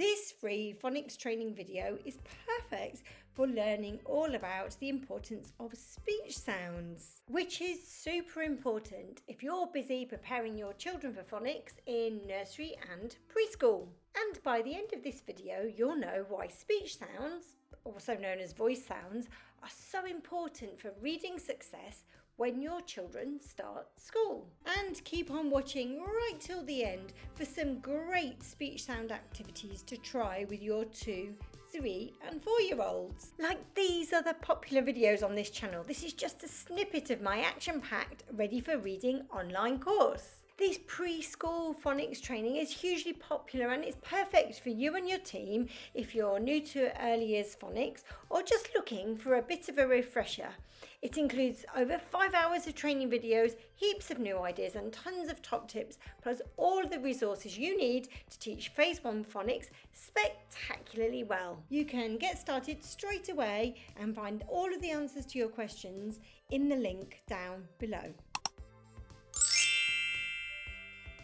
This free phonics training video is perfect for learning all about the importance of speech sounds, which is super important if you're busy preparing your children for phonics in nursery and preschool. And by the end of this video, you'll know why speech sounds, also known as voice sounds, are so important for reading success when your children start school. And keep on watching right till the end for some great speech sound activities to try with your 2, 3 and 4-year-olds. Like these other popular videos on this channel, this is just a snippet of my action-packed, ready for reading online course. This preschool phonics training is hugely popular and it's perfect for you and your team if you're new to early years phonics or just looking for a bit of a refresher. It includes over 5 hours of training videos, heaps of new ideas and tons of top tips, plus all the resources you need to teach Phase 1 phonics spectacularly well. You can get started straight away and find all of the answers to your questions in the link down below.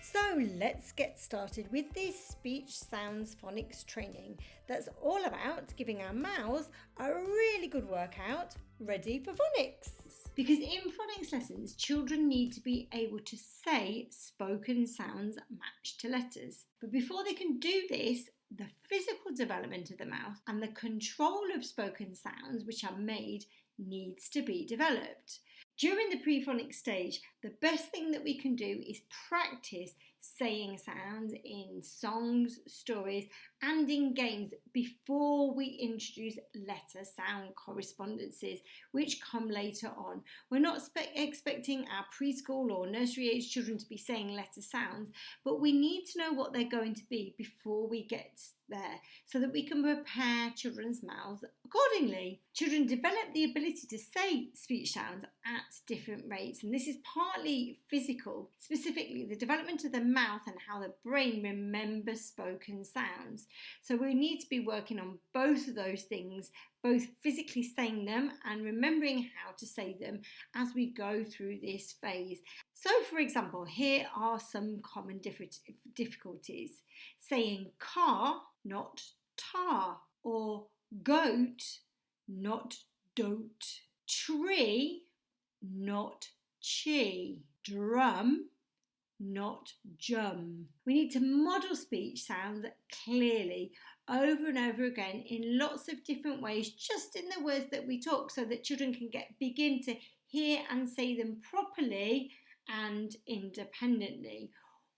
So let's get started with this speech sounds phonics training that's all about giving our mouths a really good workout ready for phonics. Because in phonics lessons, children need to be able to say spoken sounds matched to letters. But before they can do this, the physical development of the mouth and the control of spoken sounds which are made needs to be developed. During the pre-phonics stage, the best thing that we can do is practice saying sounds in songs, stories and in games before we introduce letter sound correspondences, which come later on. We're not expecting our preschool or nursery age children to be saying letter sounds, but we need to know what they're going to be before we get there so that we can prepare children's mouths accordingly. Children develop the ability to say speech sounds at different rates, and this is partly physical, specifically the development of the mouth and how the brain remembers spoken sounds. So we need to be working on both of those things, both physically saying them and remembering how to say them as we go through this phase. So for example, here are some common difficulties. Saying car, not tar, or goat, not dote, tree, not chi, drum, not jum. We need to model speech sounds clearly over and over again in lots of different ways, just in the words that we talk, so that children can begin to hear and say them properly and independently.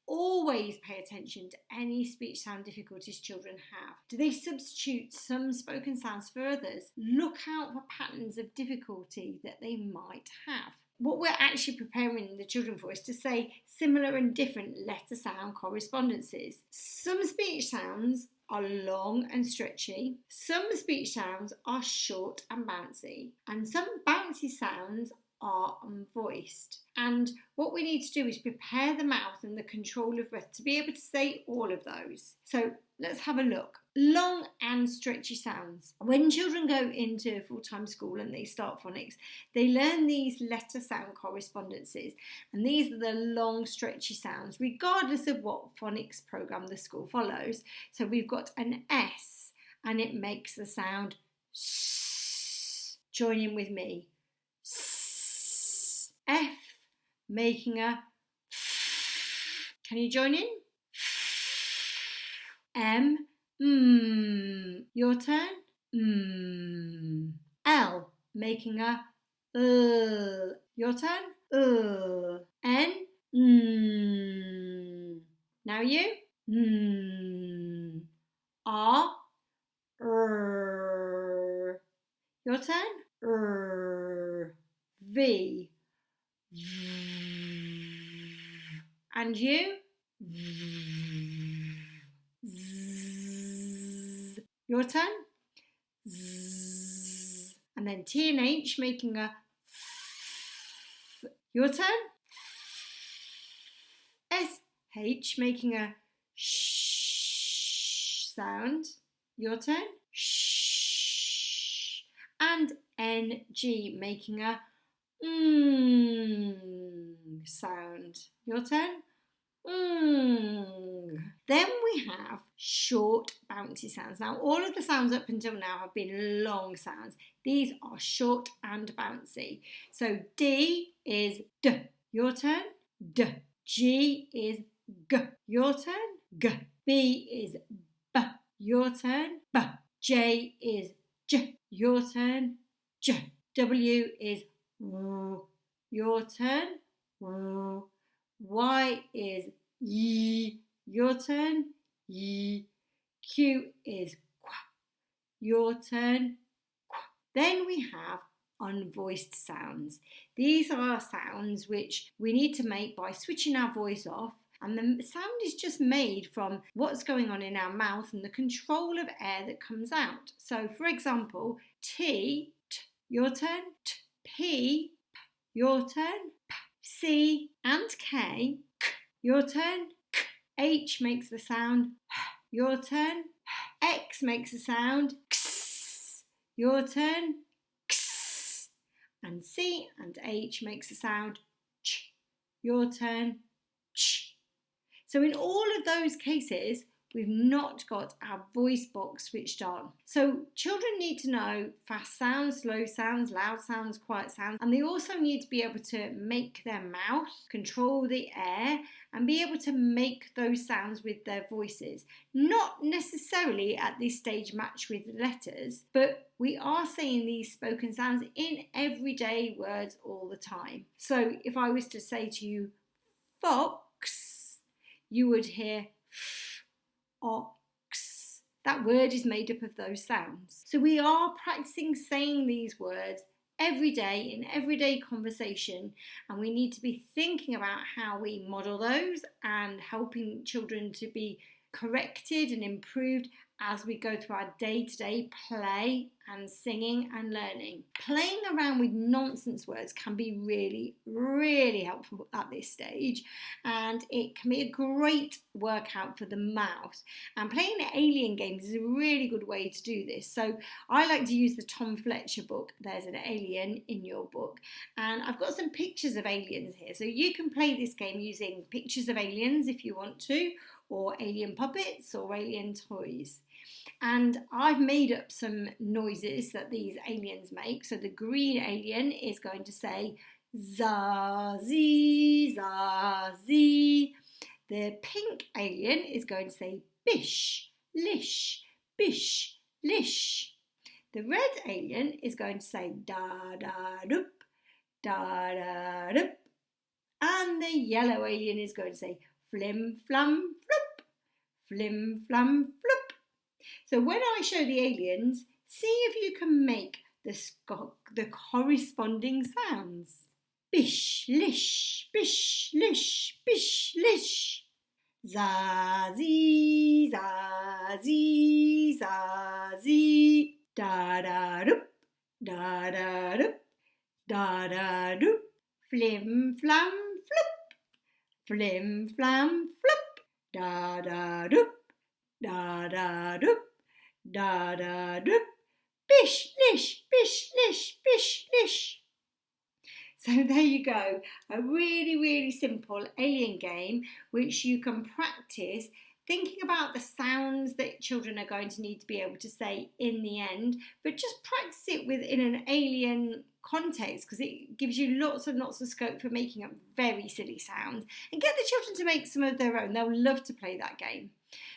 Always pay attention to any speech sound difficulties children have. Do they substitute some spoken sounds for others? Look out for patterns of difficulty that they might have. What we're actually preparing the children for is to say similar and different letter sound correspondences. Some speech sounds are long and stretchy, some speech sounds are short and bouncy, and some bouncy sounds are unvoiced. And what we need to do is prepare the mouth and the control of breath to be able to say all of those. So let's have a look. Long and stretchy sounds. When children go into full-time school and they start phonics, they learn these letter sound correspondences, and these are the long stretchy sounds regardless of what phonics program the school follows. So we've got an S and it makes the sound S. Join in with me. S. F making a F. Can you join in? M. Your turn. L making a L. Your turn. N. Now you. R. Your turn. V. And you. Your turn. Z. And then T and H making a F. Your turn. SH making a sh sound. Your turn. Sh. And NG making a sound. Your turn. Then we have short bouncy sounds. Now, all of the sounds up until now have been long sounds. These are short and bouncy. So D is D. Your turn. D. G is G. Your turn. G. B is B. Your turn. B. J is J. Your turn. J. W is W. Your turn. W. Y is Y. Your turn. Y. Q is Qu. Your turn. Qu. Then we have unvoiced sounds. These are sounds which we need to make by switching our voice off, and the sound is just made from what's going on in our mouth and the control of air that comes out. So, for example, T, T, your turn. T, P, P, your turn. P, C and K, K, your turn. K, H makes the sound H, your turn. X makes the sound X, your turn. X, and C and H makes the sound Ch, your turn. Ch. So in all of those cases, we've not got our voice box switched on. So children need to know fast sounds, slow sounds, loud sounds, quiet sounds, and they also need to be able to make their mouth, control the air, and be able to make those sounds with their voices. Not necessarily at this stage match with letters, but we are saying these spoken sounds in everyday words all the time. So if I was to say to you, fox, you would hear f, ox. That word is made up of those sounds. So we are practicing saying these words every day in everyday conversation, and we need to be thinking about how we model those and helping children to be corrected and improved as we go through our day-to-day play and singing and learning. Playing around with nonsense words can be really, really helpful at this stage, and it can be a great workout for the mouth. And playing alien games is a really good way to do this. So I like to use the Tom Fletcher book. There's an alien in your book, and I've got some pictures of aliens here. So you can play this game using pictures of aliens if you want to, or alien puppets or alien toys. And I've made up some noises that these aliens make. So the green alien is going to say za, zee, za, zee. The pink alien is going to say bish, lish, bish, lish. The red alien is going to say da, da, doop, da, da, doop. And the yellow alien is going to say flim, flum, flop, flim, flum, flop. So when I show the aliens, see if you can make the corresponding sounds. Bish, lish, bish, lish, bish, lish. Za, zee, za, zee, za, zee. Da, da, doop, da, da, doop, da, da, doop. Flim, flam, flop, flim, flam, flop. Da, da, doop, da, da, doop. Da, da, doop, bish, lish, bish, lish, bish, lish. So there you go, a really, really simple alien game which you can practice thinking about the sounds that children are going to need to be able to say in the end, but just practice it within an alien context, because it gives you lots and lots of scope for making up very silly sounds, and get the children to make some of their own. They'll love to play that game.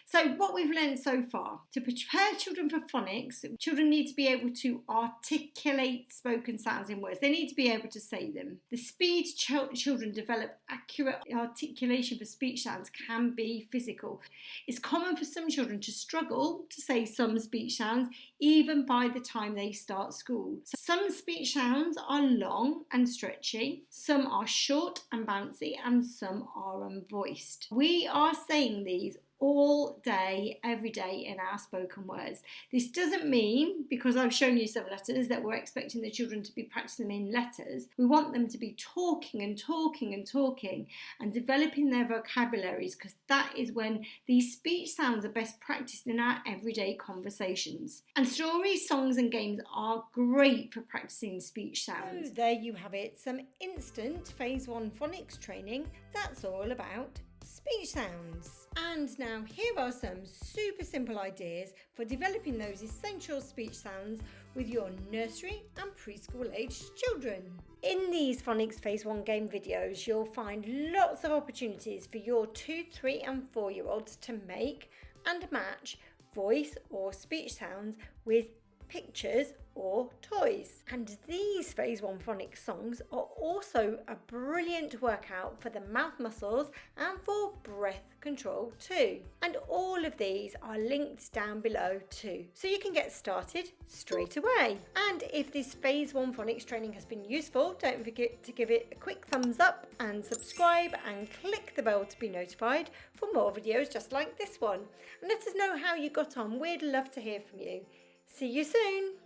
So what we've learned so far, to prepare children for phonics, children need to be able to articulate spoken sounds in words. They need to be able to say them. The speed children develop accurate articulation for speech sounds can be physical. It's common for some children to struggle to say some speech sounds even by the time they start school. So some speech sounds are long and stretchy, some are short and bouncy, and some are unvoiced. We are saying these all day, every day in our spoken words. This doesn't mean, because I've shown you some letters, that we're expecting the children to be practicing them in letters. We want them to be talking and talking and talking and developing their vocabularies, because that is when these speech sounds are best practiced in our everyday conversations. And stories, songs and games are great for practicing speech sounds. So there you have it, some instant Phase 1 phonics training that's all about speech speech sounds. And now here are some super simple ideas for developing those essential speech sounds with your nursery and preschool aged children. In these Phonics Phase 1 game videos, you'll find lots of opportunities for your 2, 3 and 4-year-olds to make and match voice or speech sounds with pictures or toys. And these Phase 1 Phonics songs are also a brilliant workout for the mouth muscles and for breath control too. And all of these are linked down below too, so you can get started straight away. And if this Phase 1 Phonics training has been useful, don't forget to give it a quick thumbs up and subscribe and click the bell to be notified for more videos just like this one. And let us know how you got on. We'd love to hear from you. See you soon.